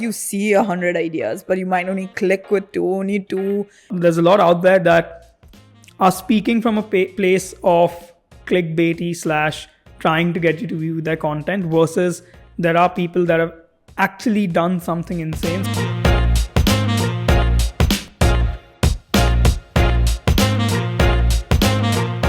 you see 100 ideas, but you might only click with two, only two. There's a lot out there that are speaking from a place of clickbaity / trying to get you to view their content, versus there are people that have actually done something insane.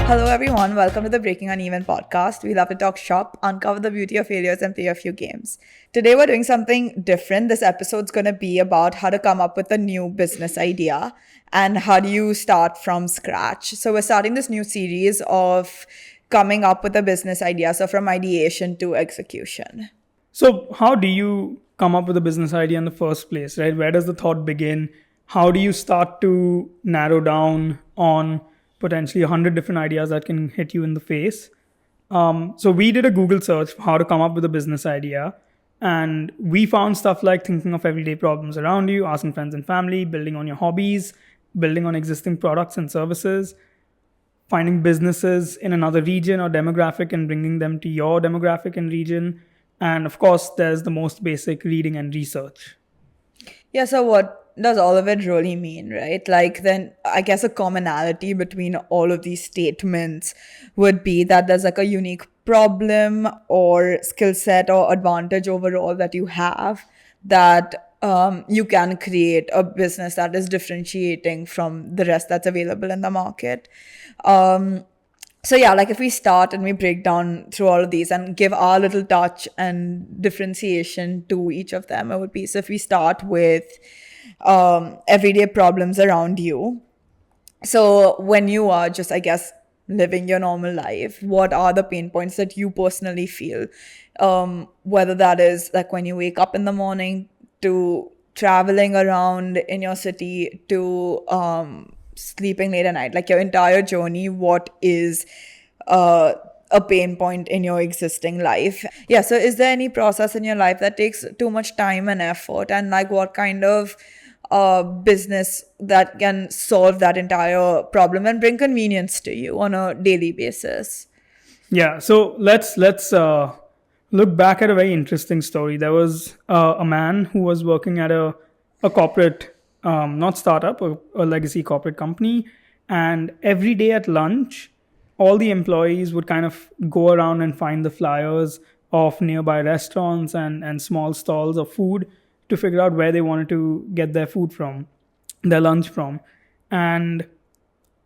Hello everyone, welcome to the Breaking Uneven podcast. We love to talk shop, uncover the beauty of failures, and play a few games. Today we're doing something different. This episode's going to be about how to come up with a new business idea and how do you start from scratch. So we're starting this new series of coming up with a business idea, so from ideation to execution. So how do you come up with a business idea in the first place, right? Where does the thought begin? How do you start to narrow down on potentially 100 different ideas that can hit you in the face? So we did a Google search for how to come up with a business idea. And we found stuff like thinking of everyday problems around you, asking friends and family, building on your hobbies, building on existing products and services, finding businesses in another region or demographic and bringing them to your demographic and region. And of course, there's the most basic reading and research. Yeah, so what does all of it really mean, right? Like, then I guess a commonality between all of these statements would be that there's like a unique problem or skill set or advantage overall that you have that you can create a business that is differentiating from the rest that's available in the market. So yeah, like if we start and we break down through all of these and give our little touch and differentiation to each of them, it would be, so if we start with everyday problems around you. So when you are just, I guess, living your normal life, what are the pain points that you personally feel? Whether that is like when you wake up in the morning, to traveling around in your city, to sleeping late at night, like your entire journey, what is a pain point in your existing life? Yeah, so is there any process in your life that takes too much time and effort, and like what kind of business that can solve that entire problem and bring convenience to you on a daily basis? Yeah, so let's look back at a very interesting story. There was a man who was working at a corporate, not startup, a legacy corporate company. And every day at lunch, all the employees would kind of go around and find the flyers of nearby restaurants and small stalls of food to figure out where they wanted to get their food from, their lunch from. And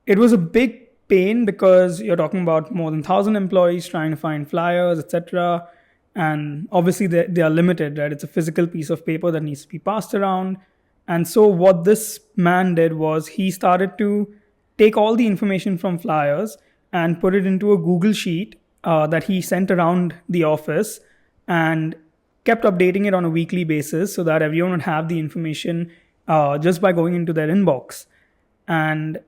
it was a big pain because you're talking about more than 1,000 employees trying to find flyers, etc. And obviously they are limited, right? It's a physical piece of paper that needs to be passed around. And so what this man did was he started to take all the information from flyers and put it into a Google sheet that he sent around the office and kept updating it on a weekly basis so that everyone would have the information just by going into their inbox. And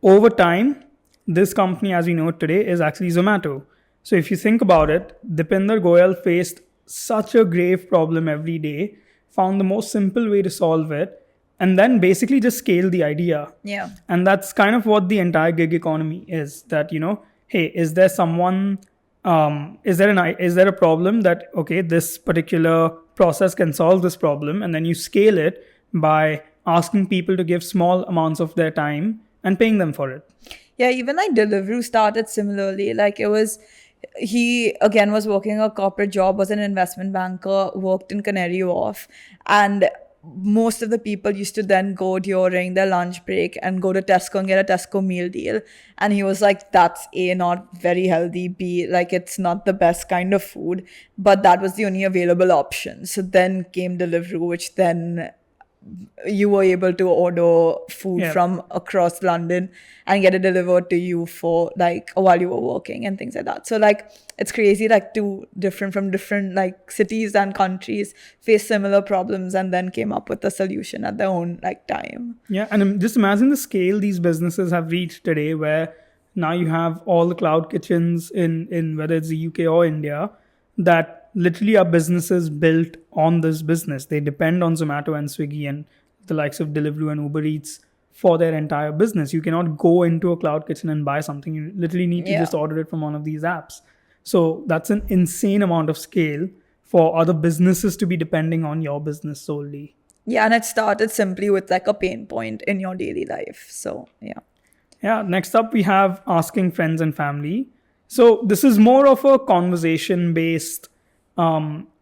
over time, this company, as we know it today, is actually Zomato. So if you think about it, Dipinder Goyal faced such a grave problem every day, found the most simple way to solve it, and then basically just scale the idea. Yeah. And that's kind of what the entire gig economy is. That, hey, is there someone, is there a problem that, okay, this particular process can solve this problem, and then you scale it by asking people to give small amounts of their time and paying them for it. Yeah, even like Deliveroo started similarly. Like he again was working a corporate job, was an investment banker, worked in Canary Wharf, and most of the people used to then go during their lunch break and go to Tesco and get a Tesco meal deal. And he was like, that's A, not very healthy, B, like it's not the best kind of food, but that was the only available option. So then came Deliveroo, which then you were able to order food from across London and get it delivered to you for like while you were working and things like that. So like it's crazy, like two different like cities and countries face similar problems and then came up with a solution at their own like time. Yeah, and just imagine the scale these businesses have reached today, where now you have all the cloud kitchens in whether it's the UK or India that literally are businesses built on this business. They depend on Zomato and Swiggy and the likes of Deliveroo and Uber Eats for their entire business. You cannot go into a cloud kitchen and buy something. You literally need to just order it from one of these apps. So that's an insane amount of scale for other businesses to be depending on your business solely. Yeah, and it started simply with like a pain point in your daily life. So yeah. Yeah, next up we have asking friends and family. So this is more of a conversation based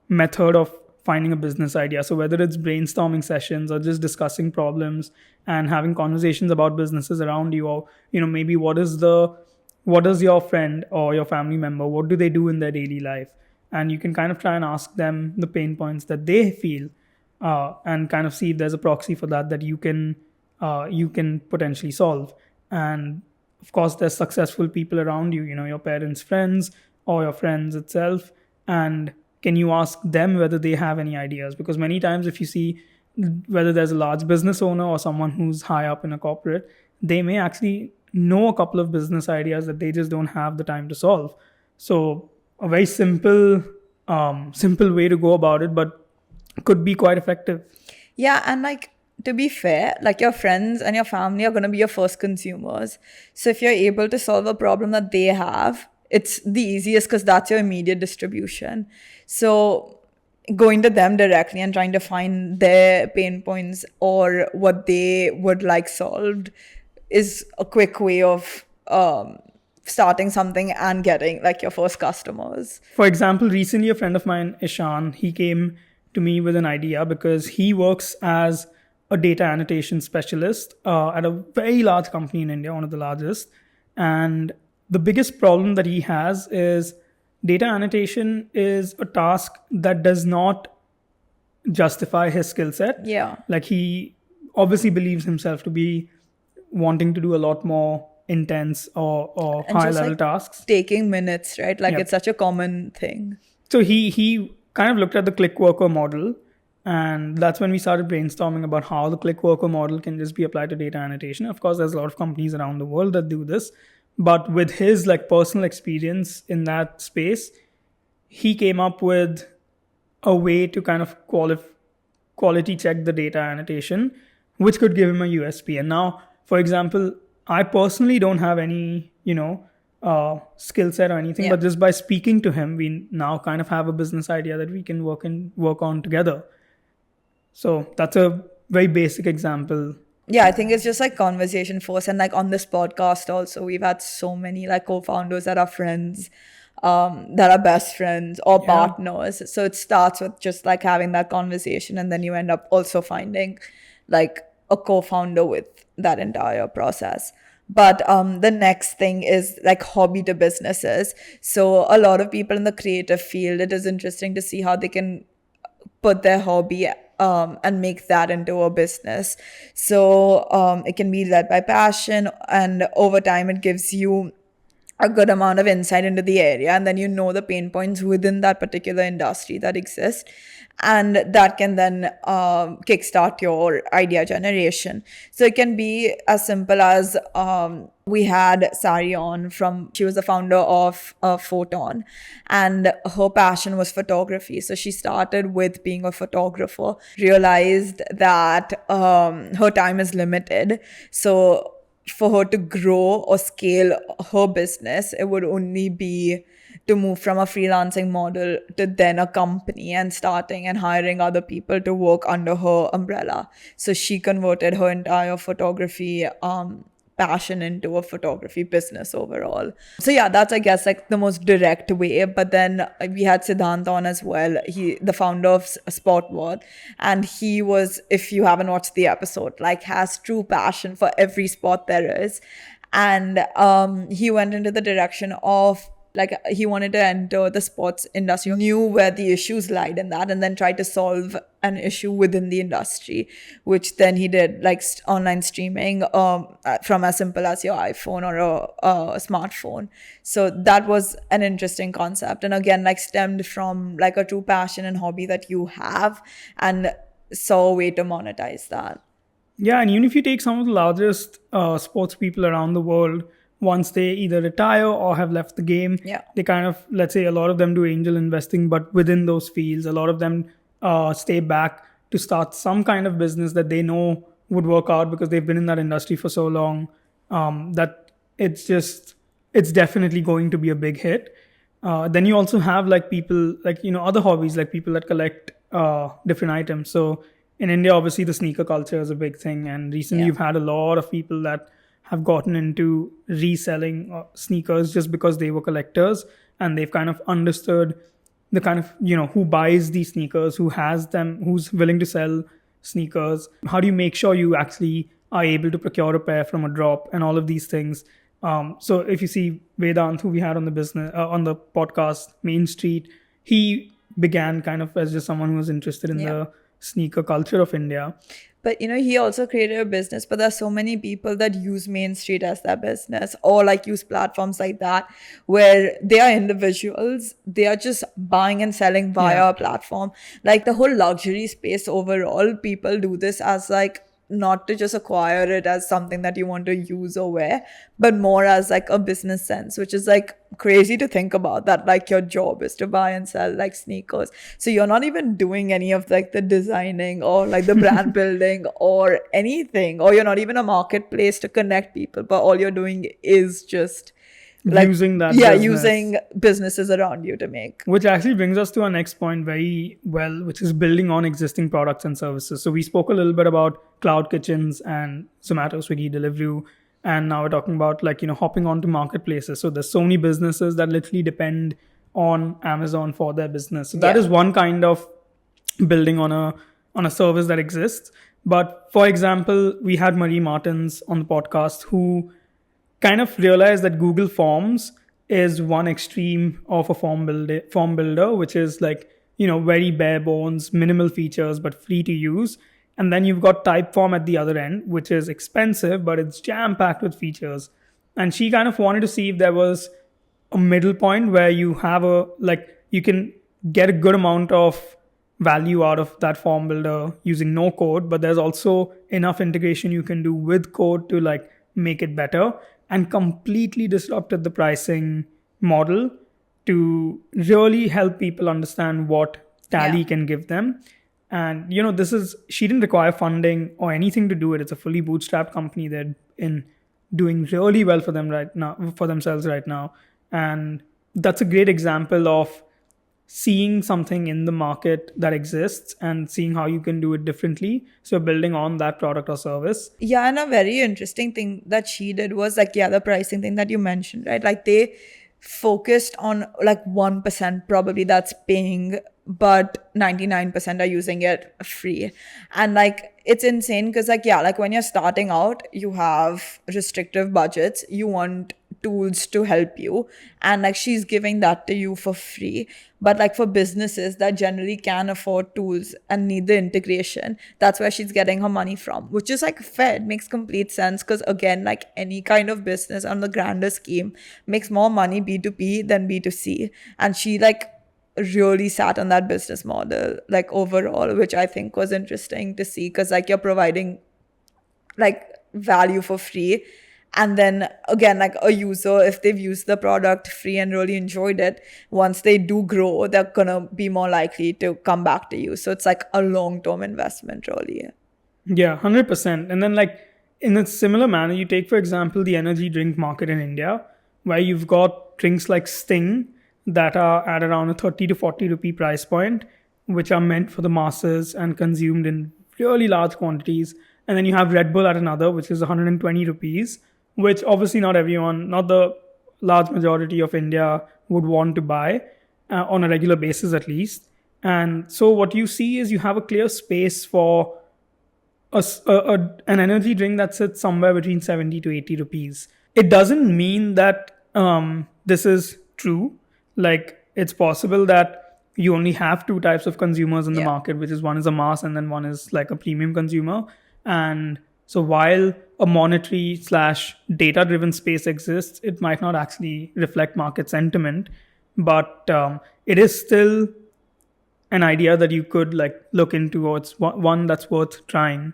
method of finding a business idea. So whether it's brainstorming sessions or just discussing problems and having conversations about businesses around you, or maybe what does your friend or your family member, what do they do in their daily life, and you can kind of try and ask them the pain points that they feel, and kind of see if there's a proxy for that you can potentially solve. And of course there's successful people around you, your parents, friends, or your friends itself, and can you ask them whether they have any ideas? Because many times if you see whether there's a large business owner or someone who's high up in a corporate, they may actually know a couple of business ideas that they just don't have the time to solve. So a very simple way to go about it, but could be quite effective. Yeah, and like, to be fair, like your friends and your family are going to be your first consumers. So if you're able to solve a problem that they have, it's the easiest because that's your immediate distribution. So going to them directly and trying to find their pain points or what they would like solved is a quick way of starting something and getting like your first customers. For example, recently a friend of mine, Ishan, he came to me with an idea because he works as a data annotation specialist at a very large company in India, one of the largest. And the biggest problem that he has is data annotation is a task that does not justify his skill set. Yeah. Like he obviously believes himself to be wanting to do a lot more intense or high level tasks. Taking minutes, right? Like Yep. it's such a common thing. So he kind of looked at the Clickworker model, and that's when we started brainstorming about how the Clickworker model can just be applied to data annotation. Of course, there's a lot of companies around the world that do this, but with his like personal experience in that space, he came up with a way to kind of quality check the data annotation, which could give him a USP. And now, for example, I personally don't have any, skill set or anything, Yeah. but just by speaking to him, we now kind of have a business idea that we can work on together. So that's a very basic example. Yeah, I think it's just like conversation first. And like on this podcast also, we've had so many like co-founders that are friends, that are best friends or partners. So it starts with just like having that conversation, and then you end up also finding like a co-founder with that entire process. But the next thing is like hobby to businesses. So a lot of people in the creative field, it is interesting to see how they can put their hobby and make that into a business. So it can be led by passion, and over time it gives you a good amount of insight into the area, and then you know the pain points within that particular industry that exist, and that can then kickstart your idea generation. So it can be as simple as we had Sári on she was the founder of Photon, and her passion was photography. So she started with being a photographer, realized that her time is limited. So for her to grow or scale her business, it would only be to move from a freelancing model to then a company and starting and hiring other people to work under her umbrella. So she converted her entire photography passion into a photography business overall. So yeah, that's I guess like the most direct way. But then we had Sidhhant on as well. He the founder of Sportvot, and he was, if you haven't watched the episode, like has true passion for every sport there is. And he went into the direction of like he wanted to enter the sports industry, knew where the issues lied in that, and then tried to solve an issue within the industry, which then he did like online streaming from as simple as your iPhone or a smartphone. So that was an interesting concept, and again like stemmed from like a true passion and hobby that you have, and saw a way to monetize that. Yeah, and even if you take some of the largest sports people around the world, once they either retire or have left the game, they kind of, let's say a lot of them do angel investing, but within those fields, a lot of them stay back to start some kind of business that they know would work out because they've been in that industry for so long that it's definitely going to be a big hit. Then you also have like people like, other hobbies, like people that collect different items. So in India, obviously the sneaker culture is a big thing, and recently Yeah. you've had a lot of people that have gotten into reselling sneakers just because they were collectors, and they've kind of understood the kind of, who buys these sneakers, who has them, who's willing to sell sneakers. How do you make sure you actually are able to procure a pair from a drop, and all of these things. So if you see Vedant, who we had on the business on the podcast, Mainstreet, he began kind of as just someone who was interested in Yeah. the sneaker culture of India. But he also created a business, but there's so many people that use Mainstreet as their business, or like use platforms like that where they are individuals. They are just buying and selling via a platform. Like the whole luxury space overall, people do this as like not to just acquire it as something that you want to use or wear, but more as like a business sense, which is like crazy to think about, that like your job is to buy and sell like sneakers. So you're not even doing any of like the designing or like the brand building or anything, or you're not even a marketplace to connect people, but all you're doing is just like using that business. using businesses around you to make. Which actually brings us to our next point very well, which is building on existing products and services. So we spoke a little bit about cloud kitchens and Zomato, Swiggy, Deliveroo, and now we're talking about like, hopping onto marketplaces. So there's so many businesses that literally depend on Amazon for their business. So that is one kind of building on a service that exists. But for example, we had Marie Martins on the podcast who kind of realized that Google Forms is one extreme of a form builder, which is like, very bare bones, minimal features, but free to use. And then you've got Typeform at the other end, which is expensive, but it's jam packed with features. And she kind of wanted to see if there was a middle point where you have you can get a good amount of value out of that form builder using no code, but there's also enough integration you can do with code to like make it better, and completely disrupted the pricing model to really help people understand what Tally can give them. And she didn't require funding or anything to do it. It's a fully bootstrapped company. They're doing really well for themselves right now. And that's a great example of seeing something in the market that exists and seeing how you can do it differently. So building on that product or service. Yeah, and a very interesting thing that she did was like, the pricing thing that you mentioned, right? Like they focused on like 1% probably that's paying, but 99% are using it free. And like it's insane because like when you're starting out, you have restrictive budgets, you want tools to help you, and like she's giving that to you for free. But like for businesses that generally can afford tools and need the integration, that's where she's getting her money from, which is like fair. It makes complete sense because again, like any kind of business on the grander scheme makes more money B2B than B2C, and she like really sat on that business model like overall, which I think was interesting to see, because like you're providing like value for free. And then again, like a user, if they've used the product free and really enjoyed it, once they do grow, they're gonna be more likely to come back to you. So it's like a long-term investment, really. Yeah, 100%. And then like in a similar manner, you take, for example, the energy drink market in India, where you've got drinks like Sting that are at around a 30 to 40 rupee price point, which are meant for the masses and consumed in really large quantities. And then you have Red Bull at another, which is 120 rupees, which obviously not the large majority of India would want to buy on a regular basis at least. And so what you see is you have a clear space for an energy drink that sits somewhere between 70 to 80 rupees. It doesn't mean that this is true. Like it's possible that you only have two types of consumers in the market, which is one is a mass and then one is like a premium consumer. And so while a monetary / data driven space exists, it might not actually reflect market sentiment, but it is still an idea that you could like look into, or it's one that's worth trying.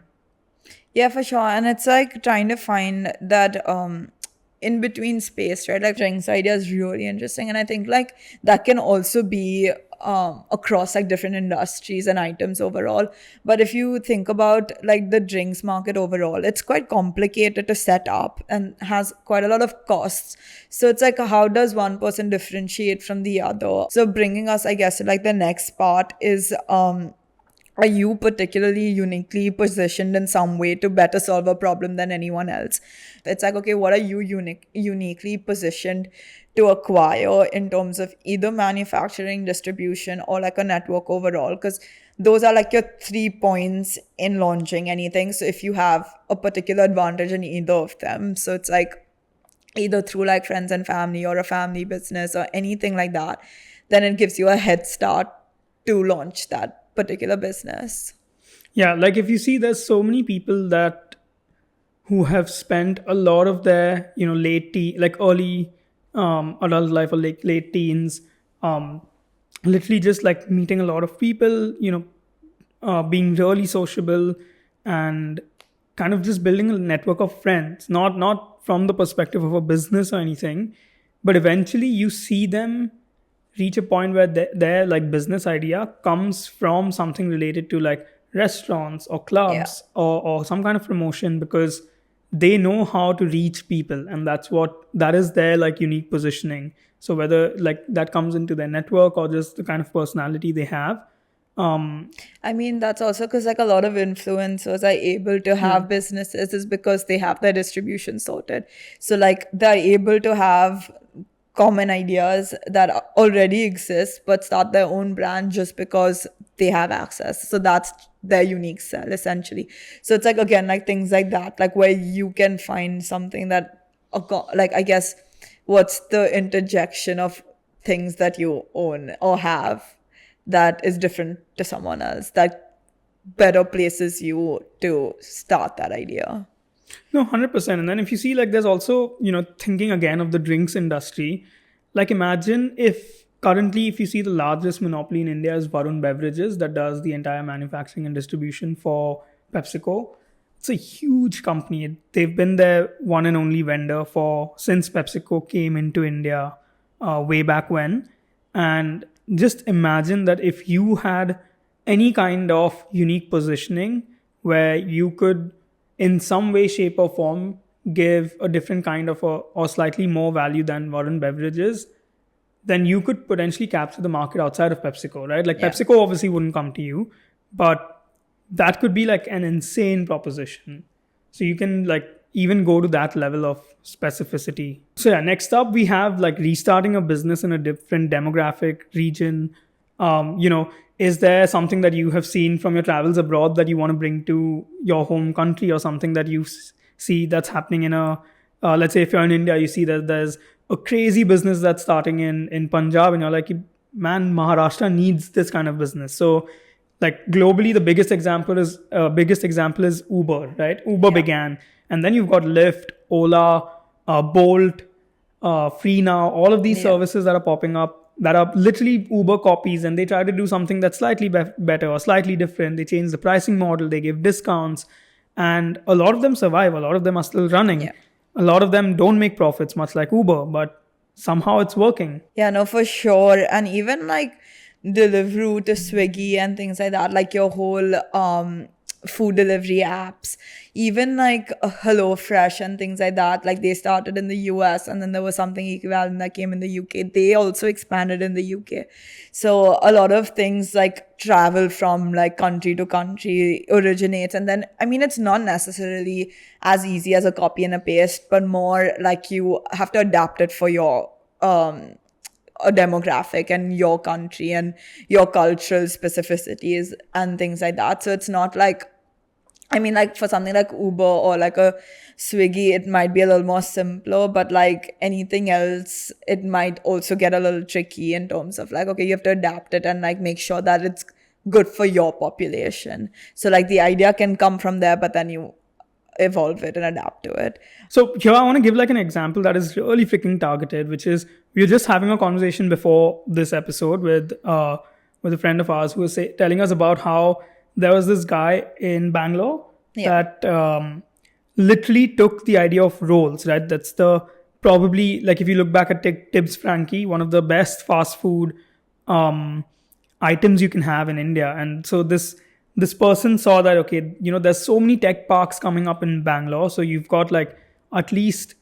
Yeah, for sure. And it's like trying to find that in between space, right? Like drinks idea is really interesting. And I think like that can also be across like different industries and items overall. But if you think about like the drinks market overall, it's quite complicated to set up and has quite a lot of costs. So it's like, how does one person differentiate from the other? So bringing us, I guess, to like the next part is, are you particularly uniquely positioned in some way to better solve a problem than anyone else? It's like, okay, what are you uniquely positioned to acquire in terms of either manufacturing, distribution, or like a network overall? Because those are like your 3 points in launching anything. So if you have a particular advantage in either of them, so it's like either through like friends and family or a family business or anything like that, then it gives you a head start to launch that particular business. Yeah, like if you see, there's so many people that who have spent a lot of their like early adult life or like late teens, literally just like meeting a lot of people, being really sociable and kind of just building a network of friends, not from the perspective of a business or anything, but eventually you see them reach a point where their like business idea comes from something related to like restaurants or clubs or some kind of promotion, because they know how to reach people, and that is their like unique positioning. So whether like that comes into their network or just the kind of personality they have. I mean, that's also because like a lot of influencers are able to have businesses is because they have their distribution sorted. So like they're able to have common ideas that already exist but start their own brand just because they have access. So that's their unique sell essentially. So it's like, again, like things like that, like where you can find something that, like, I guess, what's the interjection of things that you own or have that is different to someone else, that better places you to start that idea. No, 100%. And then if you see, like, there's also, thinking again of the drinks industry. Like, imagine if currently, if you see the largest monopoly in India is Varun Beverages, that does the entire manufacturing and distribution for PepsiCo. It's a huge company. They've been their one and only vendor since PepsiCo came into India way back when. And just imagine that if you had any kind of unique positioning where you could, in some way, shape, or form, give a different kind of or slightly more value than Warren Beverages, then you could potentially capture the market outside of PepsiCo, right? Like PepsiCo obviously wouldn't come to you, but that could be like an insane proposition. So you can like even go to that level of specificity. So yeah, next up we have like restarting a business in a different demographic region. Is there something that you have seen from your travels abroad that you want to bring to your home country, or something that you see that's happening in let's say if you're in India, you see that there's a crazy business that's starting in Punjab, and you're like, man, Maharashtra needs this kind of business. So like globally, the biggest example is Uber, right? Uber began, and then you've got Lyft, Ola, Bolt, Free Now, all of these services that are popping up that are literally Uber copies, and they try to do something that's slightly better or slightly different. They change the pricing model, they give discounts, and a lot of them survive. A lot of them are still running. Yeah. A lot of them don't make profits, much like Uber, but somehow it's working. Yeah, no, for sure. And even like Deliveroo to Swiggy and things like that, like your whole food delivery apps, even like HelloFresh and things like that, like they started in the US and then there was something equivalent that came in the UK. They also expanded in the UK. So a lot of things like travel from like country to country originates. And then, I mean, it's not necessarily as easy as a copy and a paste, but more like you have to adapt it for your a demographic and your country and your cultural specificities and things like that. So it's not like, I mean, like for something like Uber or like a Swiggy, it might be a little more simpler, but like anything else, it might also get a little tricky in terms of like, okay, you have to adapt it and like make sure that it's good for your population. So like the idea can come from there, but then you evolve it and adapt to it. So here I want to give like an example that is really freaking targeted, which is we were just having a conversation before this episode with a friend of ours who was telling us about how there was this guy in Bangalore that literally took the idea of rolls, right? That's probably like if you look back at Tibbs Frankie, one of the best fast food items you can have in India. And so this person saw that, okay, there's so many tech parks coming up in Bangalore. So you've got like at least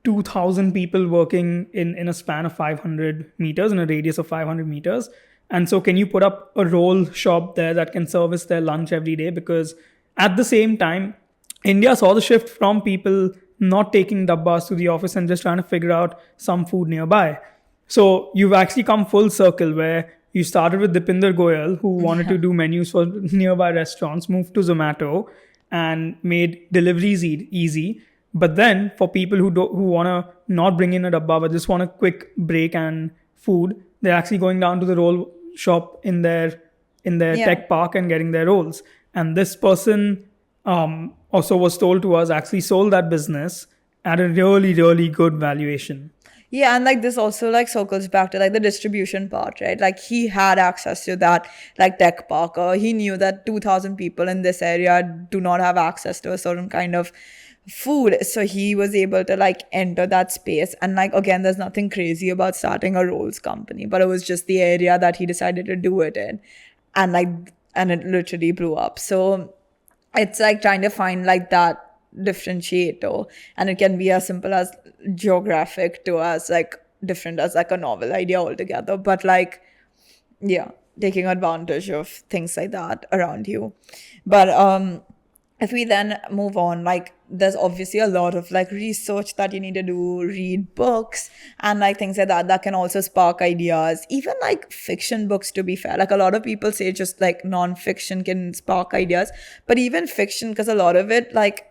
2,000 people working in a span of 500 meters, in a radius of 500 meters. And so can you put up a roll shop there that can service their lunch every day? Because at the same time, India saw the shift from people not taking dabbas to the office and just trying to figure out some food nearby. So you've actually come full circle, where you started with Dipinder Goyal, who wanted to do menus for nearby restaurants, moved to Zomato and made deliveries easy. But then for people who want to not bring in a dabba but just want a quick break and food, they're actually going down to the roll shop in their tech park and getting their rolls. And this person also was told to us actually sold that business at a really, really good valuation. Yeah, and like this also like circles back to like the distribution part, right? Like he had access to that like tech park, or he knew that 2,000 people in this area do not have access to a certain kind of food. So he was able to like enter that space. And like, again, there's nothing crazy about starting a rolls company, but it was just the area that he decided to do it in. And it literally blew up. So it's like trying to find like that differentiator, and it can be as simple as geographic to as like different as like a novel idea altogether, but like taking advantage of things like that around you. But if we then move on, like there's obviously a lot of like research that you need to do, read books and like things like that can also spark ideas. Even like fiction books, to be fair, like a lot of people say just like non-fiction can spark ideas, but even fiction, because a lot of it, like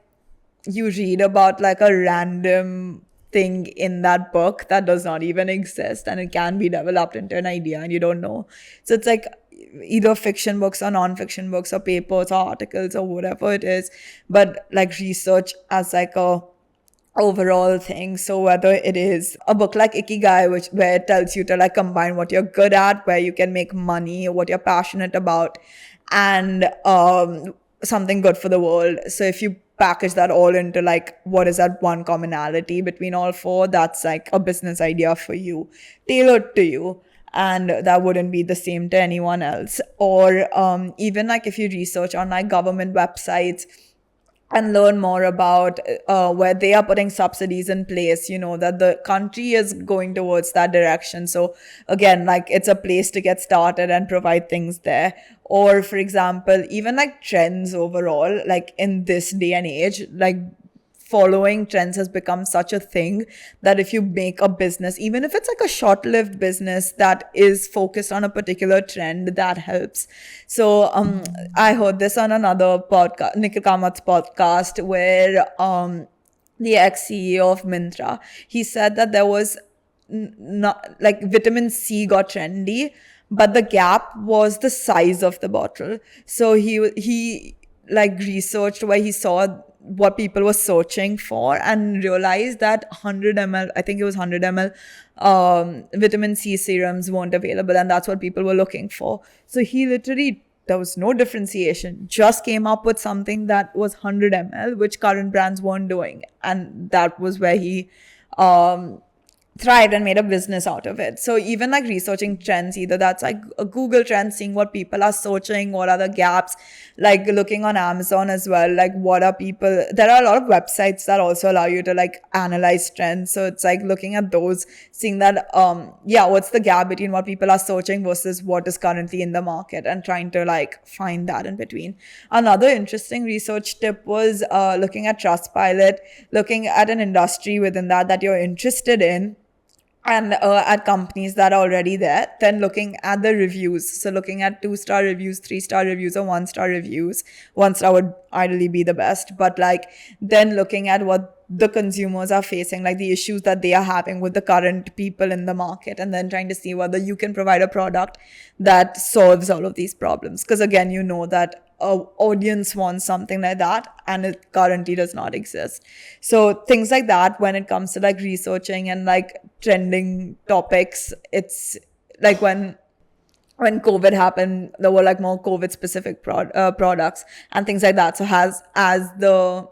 you read about like a random thing in that book that does not even exist, and it can be developed into an idea and you don't know. So it's like either fiction books or non-fiction books or papers or articles or whatever it is, but like research as like a overall thing. So whether it is a book like Ikigai, where it tells you to like combine what you're good at, where you can make money, what you're passionate about, and something good for the world. So if you package that all into like what is that one commonality between all four, that's like a business idea for you, tailored to you, and that wouldn't be the same to anyone else. Or even like if you research on like government websites and learn more about where they are putting subsidies in place, that the country is going towards that direction. So again, like it's a place to get started and provide things there. Or for example, even like trends overall, like in this day and age, like following trends has become such a thing that if you make a business, even if it's like a short-lived business that is focused on a particular trend, that helps. So I heard this on another podcast, Nikhil Kamat's podcast, where the ex-CEO of Myntra, he said that there was not like vitamin C got trendy, but the gap was the size of the bottle. So he like researched where he saw what people were searching for and realized that 100 ml, I think it was 100 ml vitamin C serums weren't available, and that's what people were looking for. So he literally, there was no differentiation, just came up with something that was 100 ml, which current brands weren't doing. And that was where he thrived and made a business out of it. So even like researching trends, either that's like a Google trend, seeing what people are searching, what are the gaps, like looking on Amazon as well, like what are people, there are a lot of websites that also allow you to like analyze trends. So it's like looking at those, seeing that what's the gap between what people are searching versus what is currently in the market, and trying to like find that in between. Another interesting research tip was looking at Trustpilot, looking at an industry within that you're interested in, and at companies that are already there, then looking at the reviews. So looking at 2-star reviews, 3-star reviews, or 1-star reviews. 1-star would ideally be the best, but like then looking at what the consumers are facing, like the issues that they are having with the current people in the market, and then trying to see whether you can provide a product that solves all of these problems. Because again, that audience wants something like that, and it currently does not exist. So things like that, when it comes to like researching and like trending topics, it's like when COVID happened, there were like more COVID specific products and things like that. So as the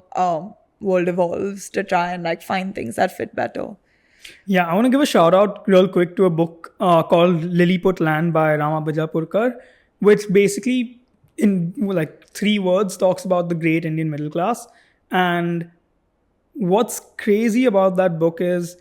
world evolves, to try and like find things that fit better. Yeah, I want to give a shout out real quick to a book called Lilliput Land by Rama Bajapurkar, which basically, in like 3 words, talks about the great Indian middle class. And what's crazy about that book is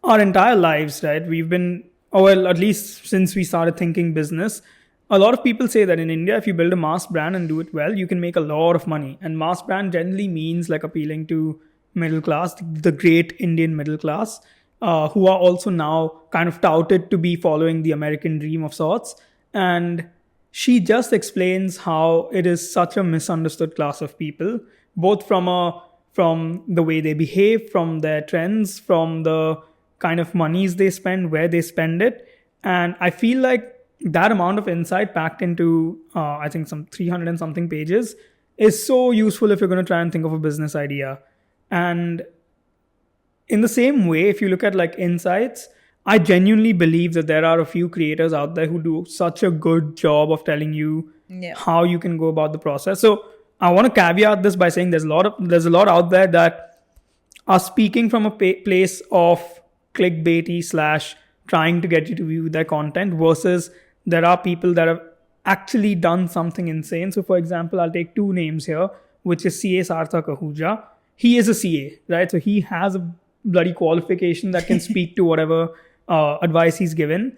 our entire lives, right? We've been, or well, at least since we started thinking business, a lot of people say that in India, if you build a mass brand and do it well, you can make a lot of money. And mass brand generally means like appealing to middle class, the great Indian middle class, who are also now kind of touted to be following the American dream of sorts. And she just explains how it is such a misunderstood class of people, both from the way they behave, from their trends, from the kind of monies they spend, where they spend it. And I feel like that amount of insight packed into, I think, some 300 and something pages is so useful if you're going to try and think of a business idea. And in the same way, if you look at like insights, I genuinely believe that there are a few creators out there who do such a good job of telling you how you can go about the process. So I want to caveat this by saying there's a lot out there that are speaking from a place of clickbaity / trying to get you to view their content, versus there are people that have actually done something insane. So for example, I'll take 2 names here, which is CA Sarthak Ahuja. He is a CA, right? So he has a bloody qualification that can speak to whatever advice he's giving.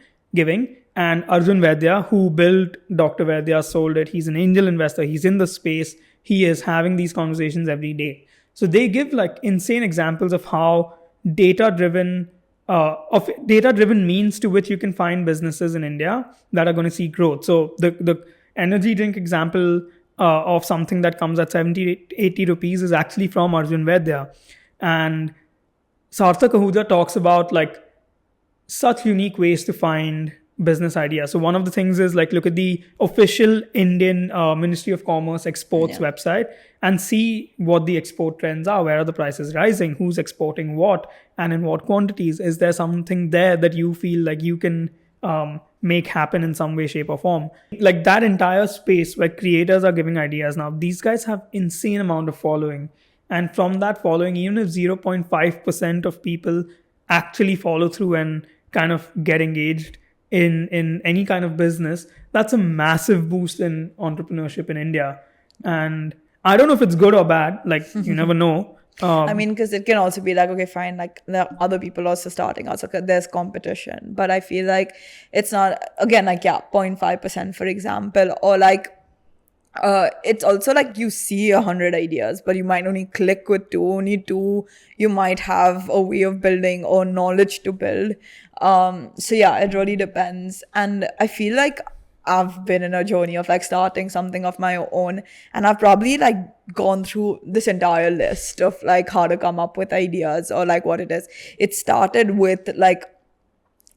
And Arjun Vaidya, who built Dr. Vaidya, sold it. He's an angel investor. He's in the space. He is having these conversations every day. So they give like insane examples of how data-driven means to which you can find businesses in India that are going to see growth. So the energy drink example of something that comes at 70, 80 rupees is actually from Arjun Vaidya. And Sarthak Ahuja talks about like such unique ways to find business ideas. So one of the things is like look at the official Indian Ministry of Commerce exports website and see what the export trends are. Where are the prices rising? Who's exporting what? And in what quantities? Is there something there that you feel like you can make happen in some way, shape or form? Like that entire space where creators are giving ideas. Now, these guys have insane amount of following. And from that following, even if 0.5% of people actually follow through and kind of get engaged in any kind of business, that's a massive boost in entrepreneurship in India. And I don't know if it's good or bad. Like, you never know. I mean, because it can also be like, okay, fine, like there are other people also starting out, so there's competition. But I feel like it's not, again, like, 0.5%, for example, or like, it's also like you see 100 ideas, but you might only click with only two. You might have a way of building or knowledge to build. So yeah, it really depends. And I feel like I've been in a journey of like starting something of my own, and I've probably like gone through this entire list of like how to come up with ideas or like what it is. It started with like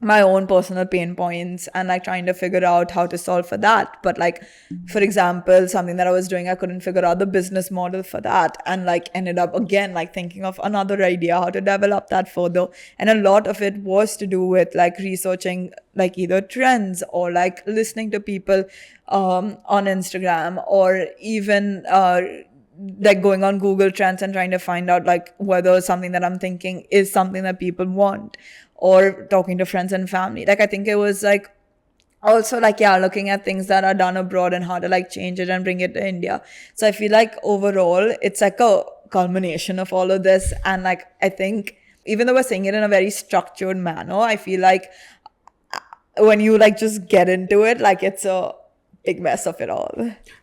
my own personal pain points and like trying to figure out how to solve for that. But like, for example, something that I was doing, I couldn't figure out the business model for that, and like ended up again like thinking of another idea, how to develop that further. And a lot of it was to do with like researching like either trends or like listening to people on Instagram, or even like going on Google Trends and trying to find out like whether something that I'm thinking is something that people want, or talking to friends and family. Like I think it was like also like, looking at things that are done abroad and how to like change it and bring it to India. So I feel like overall it's like a culmination of all of this. And like I think even though we're saying it in a very structured manner, I feel like when you like just get into it, like it's a big mess of it all.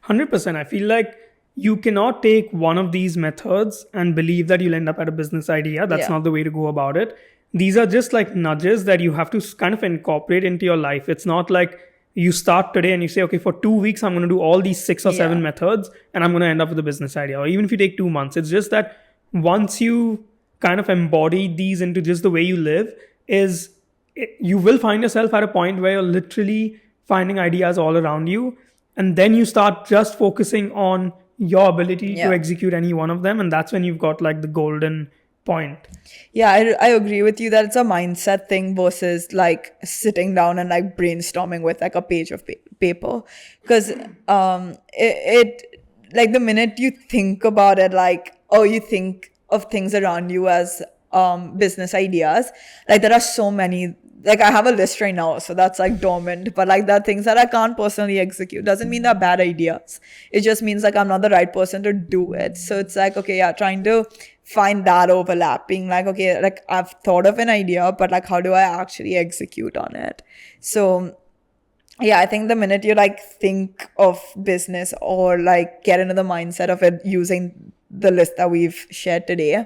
100%. I feel like you cannot take one of these methods and believe that you'll end up at a business idea. That's not the way to go about it. These are just like nudges that you have to kind of incorporate into your life. It's not like you start today and you say, okay, for 2 weeks, I'm going to do all these 6 or 7 methods and I'm going to end up with a business idea. Or even if you take 2 months, it's just that once you kind of embody these into just the way you live, you will find yourself at a point where you're literally finding ideas all around you. And then you start just focusing on your ability to execute any one of them. And that's when you've got like the golden point. Yeah, I agree with you that it's a mindset thing versus like sitting down and like brainstorming with like a page of paper. Because it like the minute you think about it, like, you think of things around you as business ideas. Like there are so many, like I have a list right now, so that's like dormant, but like there are things that I can't personally execute. Doesn't mean they're bad ideas. It just means like I'm not the right person to do it. So it's like, okay, yeah, trying to find that overlapping, like, okay, like I've thought of an idea, but like how do I actually execute on it? So yeah, I think the minute you like think of business or like get into the mindset of it using the list that we've shared today,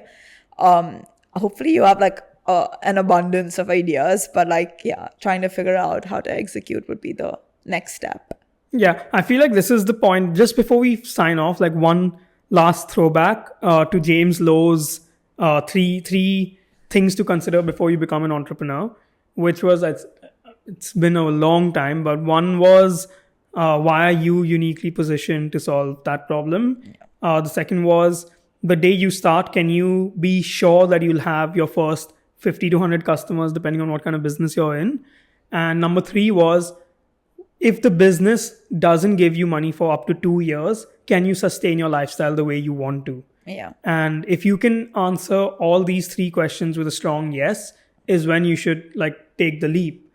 hopefully you have like an abundance of ideas, but like, yeah, trying to figure out how to execute would be the next step. Yeah, I feel like this is the point. Just before we sign off, like one last throwback to James Lowe's three things to consider before you become an entrepreneur, which was it's been a long time, but one was why are you uniquely positioned to solve that problem? The second was the day you start, can you be sure that you'll have your first 50 to 100 customers, depending on what kind of business you're in? And number three was, if the business doesn't give you money for up to 2 years, can you sustain your lifestyle the way you want to? Yeah. And if you can answer all these three questions with a strong yes, is when you should like take the leap.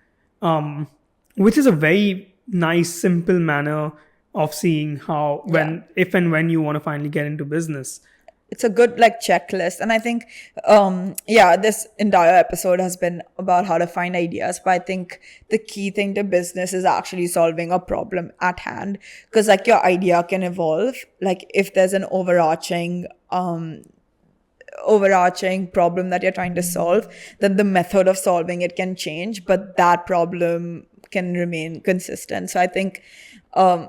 Which is a very nice, simple manner of seeing how, if and when you want to finally get into business. It's a good like checklist. And I think, this entire episode has been about how to find ideas. But I think the key thing to business is actually solving a problem at hand. Because like your idea can evolve. Like if there's an overarching problem that you're trying to solve, then the method of solving it can change, but that problem can remain consistent. So I think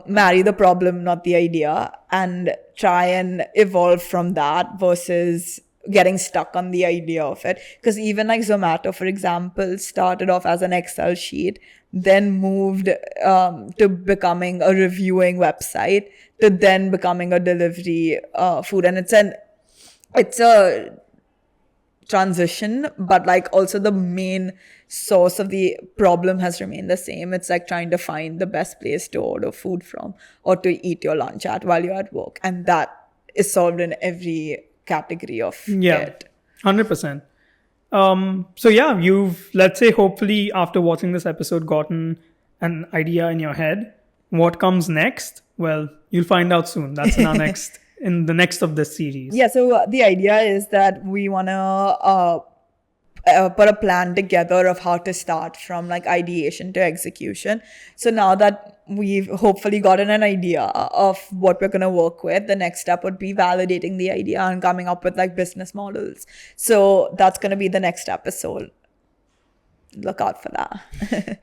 marry the problem, not the idea, and try and evolve from that versus getting stuck on the idea of it. Because even like Zomato, for example, started off as an Excel sheet, then moved to becoming a reviewing website, to then becoming a delivery food. And it's a transition, but like also the main source of the problem has remained the same. It's like trying to find the best place to order food from or to eat your lunch at while you're at work. And that is solved in every category of it. 100%. So yeah, you've, let's say, hopefully after watching this episode, gotten an idea in your head. What comes next? Well, you'll find out soon. That's in our in the next of this series. Yeah, so the idea is that we want to put a plan together of how to start from like ideation to execution. So now that we've hopefully gotten an idea of what we're going to work with, the next step would be validating the idea and coming up with like business models. So that's going to be the next episode. Look out for that.